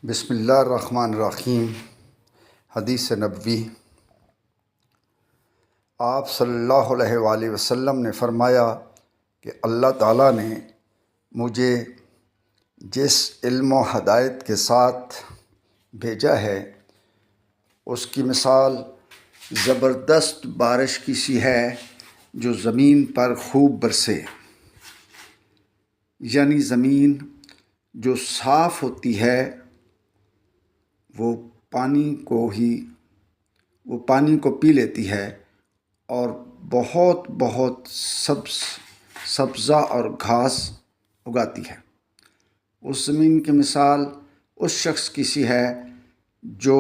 بسم اللہ الرحمن الرحیم۔ حدیث نبوی۔ آپ صلی اللہ علیہ وآلہ وسلم نے فرمایا کہ اللہ تعالیٰ نے مجھے جس علم و ہدایت کے ساتھ بھیجا ہے اس کی مثال زبردست بارش کی سی ہے جو زمین پر خوب برسے، یعنی زمین جو صاف ہوتی ہے وہ پانی کو پی لیتی ہے اور بہت سبزہ اور گھاس اگاتی ہے۔ اس زمین کی مثال اس شخص کی سی ہے جو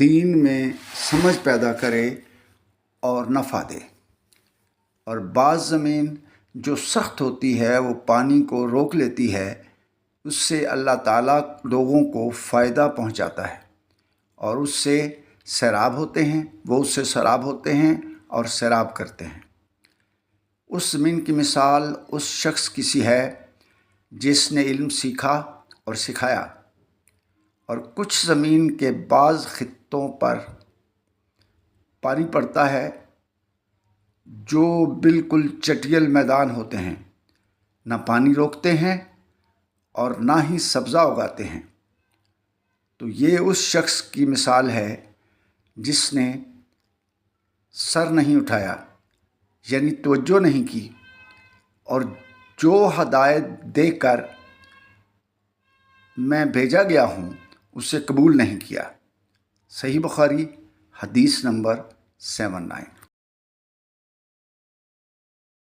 دین میں سمجھ پیدا کرے اور نفع دے، اور بعض زمین جو سخت ہوتی ہے وہ پانی کو روک لیتی ہے، اس سے اللہ تعالیٰ لوگوں کو فائدہ پہنچاتا ہے اور اس سے سیراب ہوتے ہیں، وہ اس سے سیراب ہوتے ہیں اور سیراب کرتے ہیں۔ اس زمین کی مثال اس شخص کی سی ہے جس نے علم سیکھا اور سکھایا، اور کچھ زمین کے بعض خطوں پر پانی پڑتا ہے جو بالکل چٹیل میدان ہوتے ہیں، نہ پانی روکتے ہیں اور نہ ہی سبزہ اگاتے ہیں۔ تو یہ اس شخص کی مثال ہے جس نے سر نہیں اٹھایا، یعنی توجہ نہیں کی، اور جو ہدایت دے کر میں بھیجا گیا ہوں اسے قبول نہیں کیا۔ صحیح بخاری حدیث نمبر 79۔